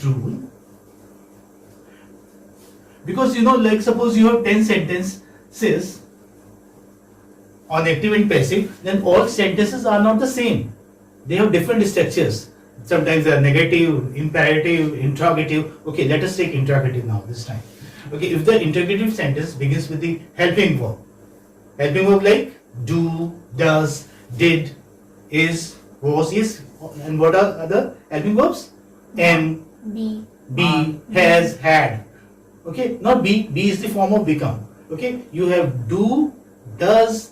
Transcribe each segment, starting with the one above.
rule, because like suppose you have 10 sentences on active and passive, then all sentences are not the same. They have different structures. Sometimes they are negative, imperative, interrogative. Okay, let us take interrogative now this time. Okay, if the interrogative sentence begins with the helping verb like do, does, did, is, was, is, and what are other helping verbs? Am, be, has, had. Okay, not be is the form of become. Okay, you have do, does,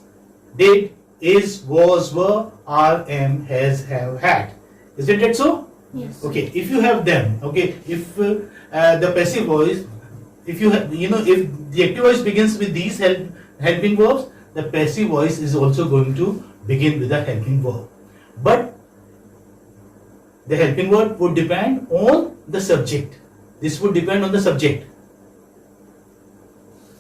did, is, was, were, are, am, has, have, had. Isn't it so? Yes. Okay, if you have them, okay, if the passive voice, if you have, if the active voice begins with these helping verbs, the passive voice is also going to begin with a helping verb. But the helping verb would depend on the subject. This would depend on the subject.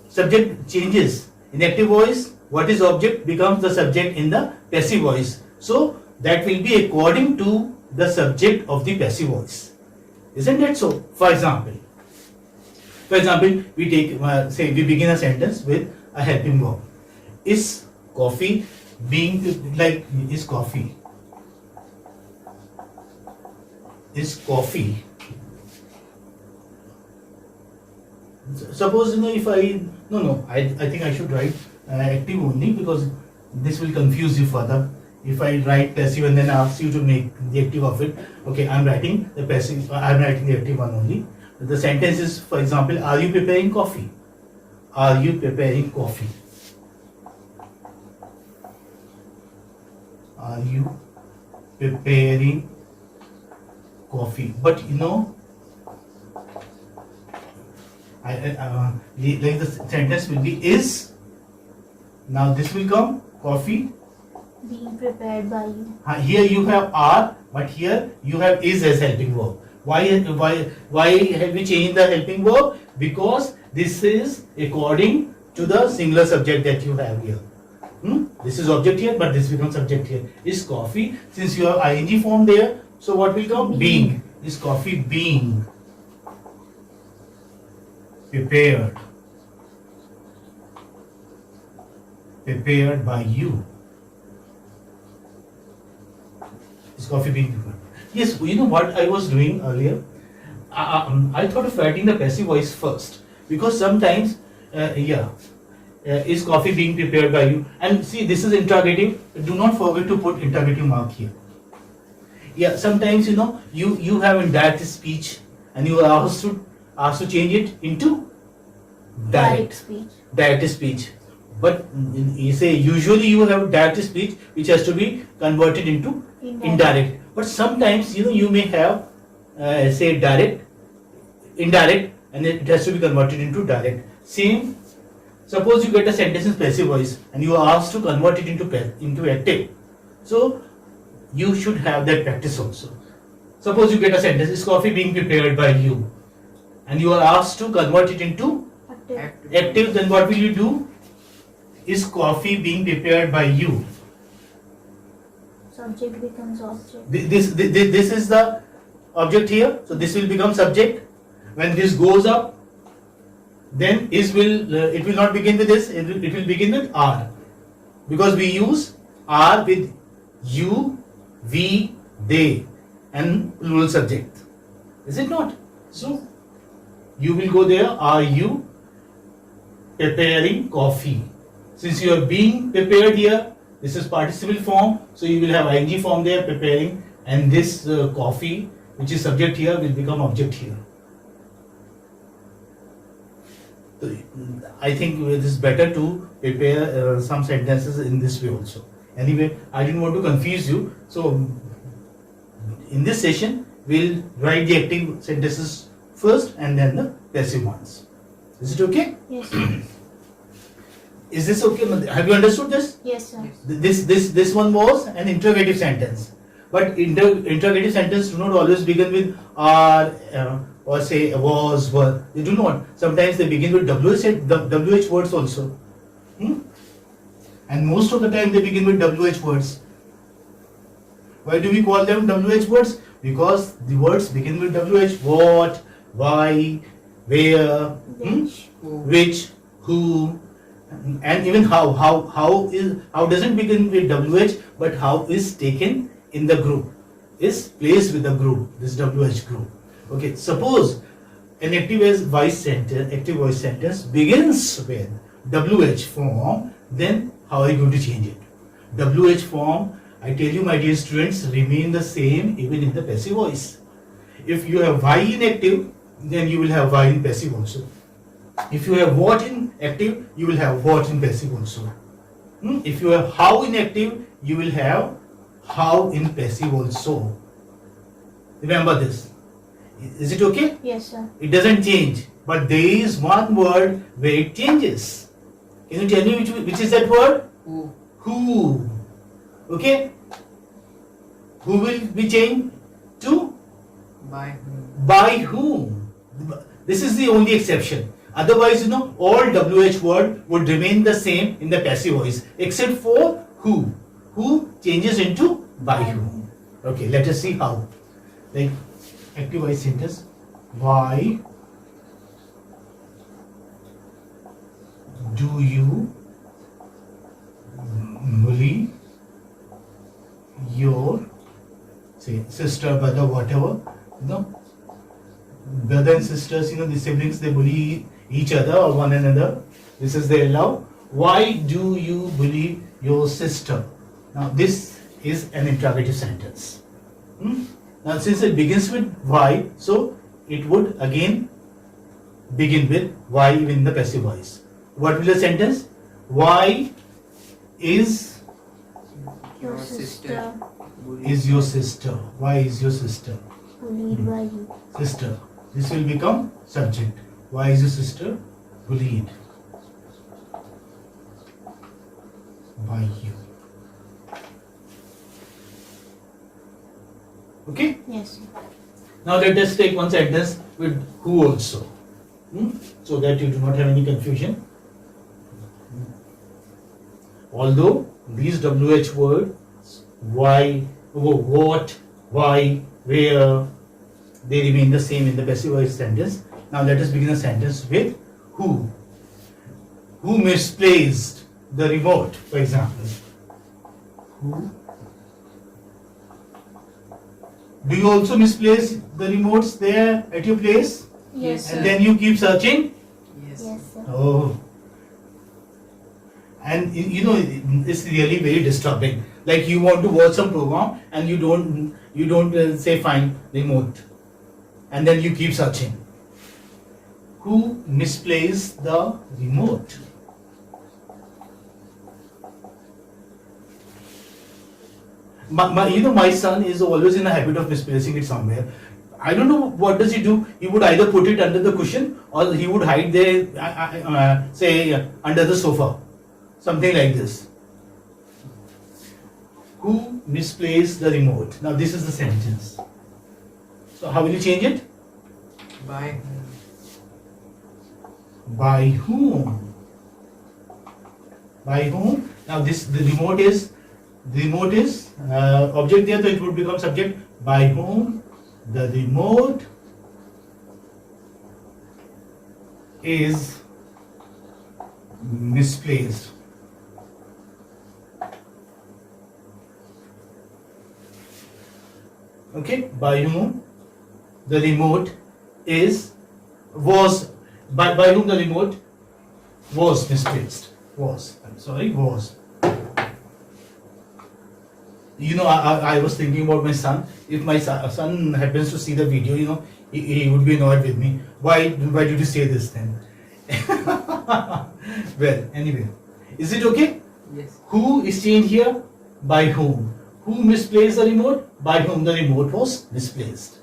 Subject changes. In active voice, what is object becomes the subject in the passive voice. So that will be according to the subject of the passive voice. Isn't that so? For example, we take, say we begin a sentence with a helping verb. Is coffee being, like, is coffee suppose if I think I should write active only, because this will confuse you further. If I write passive and then ask you to make the active of it, okay, I'm writing the passive, I'm writing the active one only. The sentence is, for example, are you preparing coffee? Are you preparing coffee? Are you preparing coffee? But like the sentence will be is. Now this will come coffee being prepared by you. Here you have are, but here you have is as helping verb. Why have we changed the helping verb? Because this is according to the singular subject that you have here. This is object here, but this becomes subject here. Is coffee, since you have ing form there, so what will come? Being. Is coffee being prepared by you? Is coffee being prepared? Yes, you know what I was doing earlier? I thought of writing the passive voice first, because sometimes, is coffee being prepared by you? And see, this is interrogative. Do not forget to put interrogative mark here. Yeah, sometimes you have indirect speech, and you are asked to change it into direct speech. But you say usually you have direct speech which has to be converted into indirect. But sometimes you may have say indirect, and it has to be converted into direct. Same. Suppose you get a sentence in passive voice and you are asked to convert it into active. So you should have that practice also. Suppose you get a sentence, is coffee being prepared by you, and you are asked to convert it into active, then what will you do? Is coffee being prepared by you? Subject becomes object. This is the object here, so this will become subject. When this goes up, then it will not begin with this, it will begin with are, because we use are with you, we, they, and plural subject. Is it not? So you will go there, are you preparing coffee? Since you are being prepared here, this is participle form, so you will have ing form there, preparing, and this coffee, which is subject here, will become object here. So I think it is better to prepare some sentences in this way also. Anyway, I didn't want to confuse you, so in this session we'll write the active sentences first and then the passive ones. Is it okay? Yes. Is this okay? Have you understood this? Yes, sir. This one was an interrogative sentence, but interrogative sentence do not always begin with are or say was, were. They do not. Sometimes they begin with WH words also. And most of the time they begin with WH words. Why do we call them WH words? because the words begin with WH. What, why, where, Which. which, who, and even how. How doesn't begin with WH, but how is taken in the group, is placed with the group, this WH group. Okay, suppose an active voice sentence begins with WH form, then how are you going to change it? WH form, I tell you, my dear students, remain the same even in the passive voice. If you have Y in active, then you will have Y in passive also. If you have what in active, you will have what in passive also. If you have how in active, you will have how in passive also. Remember this. Is it okay? Yes, sir. It doesn't change, but there is one word where it changes. Can you tell me which is that word? Who? Who. Okay? Who will be changed to? By whom? By whom. This is the only exception. Otherwise, all WH word would remain the same in the passive voice, except for who. Who changes into by whom. Okay, let us see how. Like active voice sentence. Why do you bully your, say, sister, brother, whatever, brother and sisters, the siblings, they bully each other or one another. This is their love. Why do you bully your sister? Now this is an interrogative sentence. Now since it begins with why, so it would again begin with why even in the passive voice. What will the sentence? Why is Your sister your sister? Why is your sister? bullied by you. Sister. This will become subject. Why is your sister bullied by you? Okay? Yes, sir. Now let us take one sentence with who also. So that you do not have any confusion. Although these WH words, why, what, why, where, they remain the same in the passive voice sentence. Now let us begin a sentence with who. Who misplaced the remote, for example. Who? Do you also misplace the remotes there at your place? Yes, sir. And then you keep searching? Yes. Yes, sir. Oh. And it's really very disturbing. Like you want to watch some program and you don't say find remote. And then you keep searching. Who misplaced the remote? My son is always in the habit of misplacing it somewhere. I don't know what does he do. He would either put it under the cushion or he would hide there, say under the sofa, something like this. Who misplaced the remote? Now this is the sentence. So how will you change it? By whom? By whom? By whom? Now the remote is object there, so it would become subject. By whom the remote is misplaced. Okay, by whom the remote was whom the remote was misplaced. Was. I was thinking about my son. If my son happens to see the video, he would be annoyed with me. Why did you say this then? Well, anyway, is it okay? Yes. Who is changed here? By whom? Who misplaced the remote? By whom the remote was misplaced.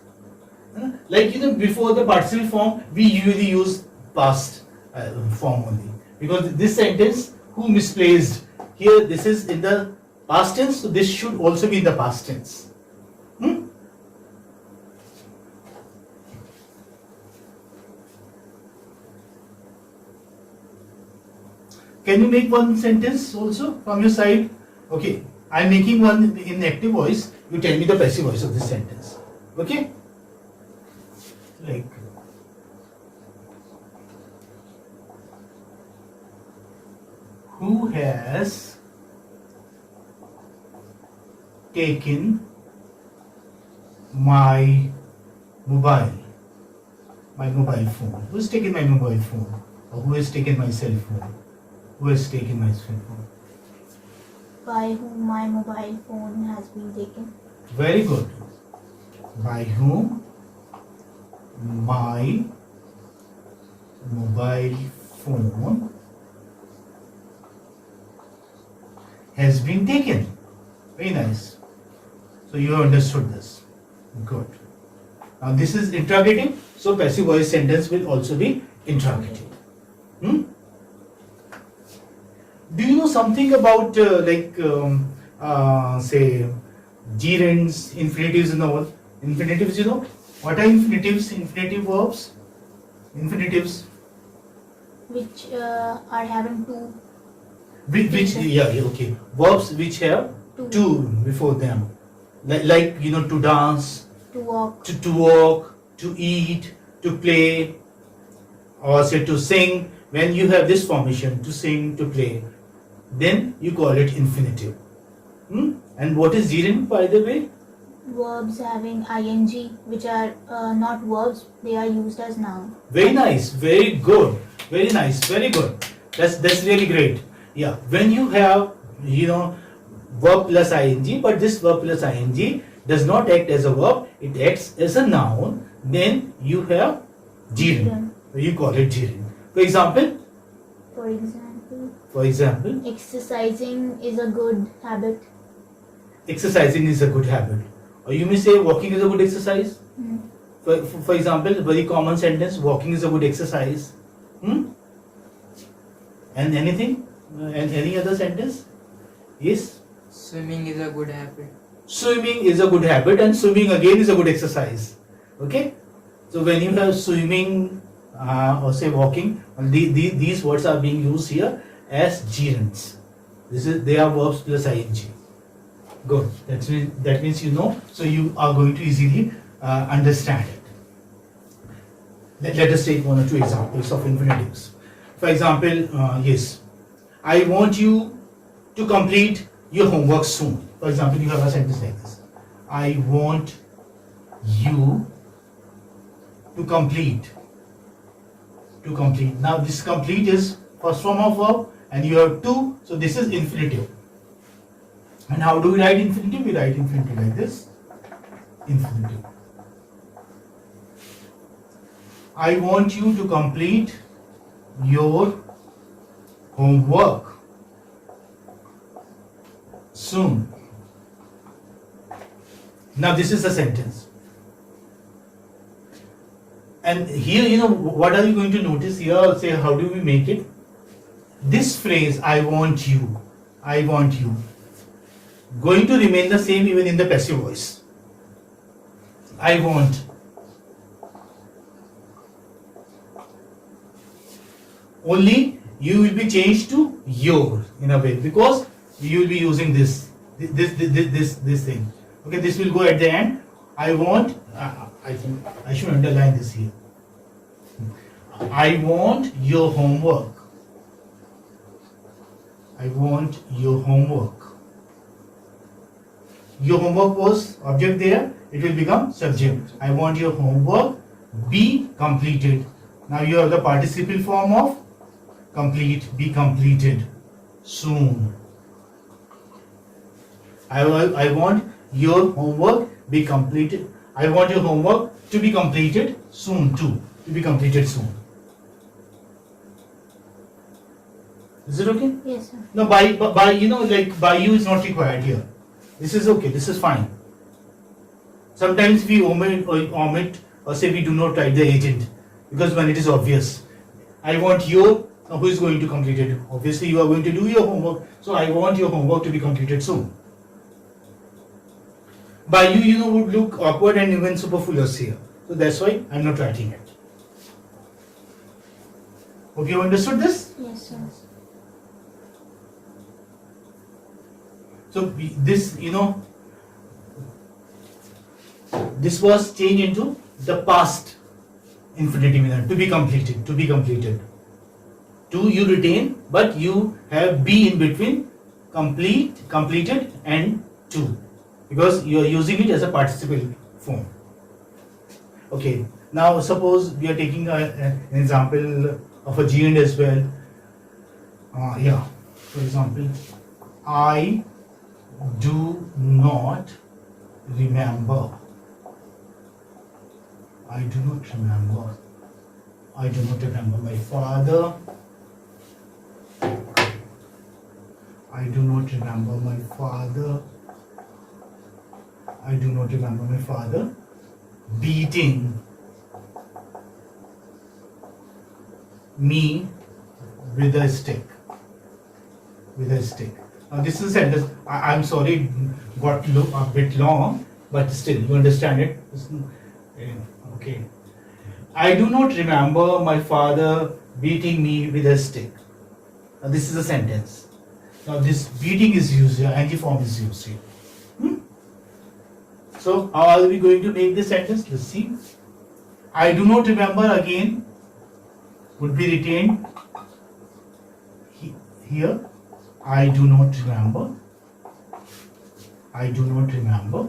Like before the participle form, we usually use past form only, because this sentence, who misplaced, here this is in the past tense, so this should also be in the past tense. Can you make one sentence also from your side? Okay, I'm making one in active voice. You tell me the passive voice of this sentence. Okay? Like, who has taken my mobile phone? Who has taken my mobile phone? Or who has taken my cell phone? Who has taken my cell phone? By whom my mobile phone has been taken. Very good. By whom my mobile phone has been taken. Very nice. So you have understood this. Good. Now this is interrogative, so passive voice sentence will also be interrogative. Hmm? Do you know something about say gerunds, infinitives and all? Infinitives, you know? What are infinitives? Infinitive verbs? Infinitives. Which are having two. Which yeah, okay. Verbs which have Two. two before them. Like you know, to dance, To walk. to walk, to eat, to play, or say to sing. When you have this formation, to sing, to play, then you call it infinitive. Hmm? And what is gerund, by the way? Verbs having ing, which are not verbs, they are used as noun. Very nice, very good, very nice, very good. That's really great. Yeah, when you have you know verb plus ing, but this verb plus ing does not act as a verb; it acts as a noun. Then you have gerund. You call it gerund. For example, For example, exercising exercising is a good habit. is a good habit, or you may say walking is a good exercise. Hmm. For example, very common sentence: walking is a good exercise. Hmm? And anything? And any other sentence? Yes. Swimming is a good habit. Swimming is a good habit, and swimming again is a good exercise. Okay. So when you have swimming or say walking, these words are being used here as gerunds. They are verbs plus ing. Good. That means you know. So you are going to easily understand it. Let us take one or two examples of infinitives. For example, yes, I want you to complete your homework soon. For example, you have a sentence like this: I want you to complete. Now this complete is first form of verb, and you have to, so this is infinitive. And how do we write infinitive? We write infinitive like this: infinitive. I want you to complete your homework soon. Now this is a sentence. And here, you know, what are you going to notice here? Say, how do we make it? This phrase, I want you, going to remain the same even in the passive voice. I want. Only you will be changed to your in a way, because you will be using this thing. Okay, this will go at the end. I want. I think I should underline this here. I want your homework. I want your homework. Your homework was object there. It will become subject. I want your homework be completed. Now you have the participle form of complete, be completed soon. I want your homework be completed. I want your homework to be completed soon too. To be completed soon. Is it okay? Yes, sir. No, by you know, like by you is not required here. This is okay. This is fine. Sometimes we omit or say we do not write the agent because when it is obvious. I want your. Now who is going to complete it? Obviously you are going to do your homework. So I want your homework to be completed soon. By you know, would look awkward and even superfluous here. So that's why I'm not writing it. Hope you understood this? Yes, sir. So this, you know, this was changed into the past infinitive manner, to be completed, to be completed. To you retain, but you have be in between complete, completed and to, because you are using it as a participle form. Okay, now suppose we are taking an example of a gerund as well. Yeah, for example, I do not remember. I do not remember. I do not remember my father. I do not remember my father. I do not remember my father beating me with a stick. With a stick. Now this is a sentence. I'm sorry, it got a bit long, but still you understand it. Okay. I do not remember my father beating me with a stick. Now this is a sentence. Now this beating is used here, ing form is used here. So how are we going to make this sentence? Let's see. I do not remember again would be retained here. I do not remember. I do not remember.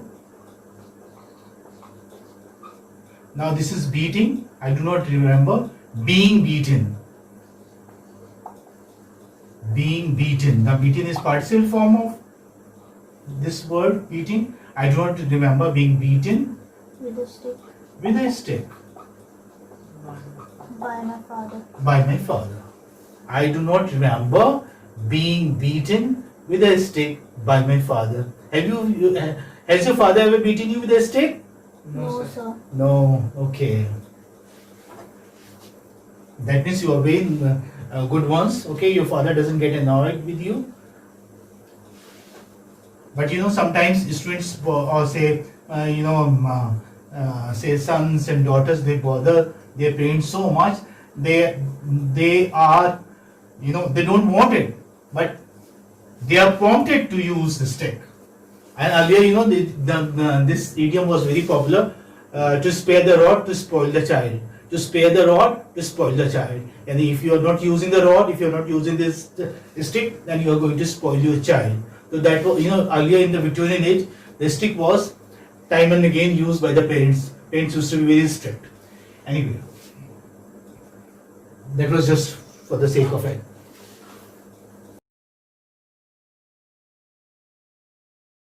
Now this is beating. I do not remember being beaten. Being beaten. Now beaten is participle form of this word beating. I do not remember being beaten With a stick with a stick by my father. by my father. I do not remember being beaten with a stick by my father. Has your father ever beaten you with a stick? No, sir. No. Okay. That means you are being good ones. Okay, your father doesn't get annoyed with you. But sometimes students or say say sons and daughters, they bother their parents so much. They are they don't want it, but they are prompted to use the stick. And earlier this idiom was very popular. To spare the rod, to spoil the child. To spare the rod, to spoil the child. And if you are not using the rod, if you are not using this stick, then you are going to spoil your child. So that was, earlier in the Victorian age, the stick was time and again used by the parents. Parents used to be very strict. Anyway, that was just for the sake of it.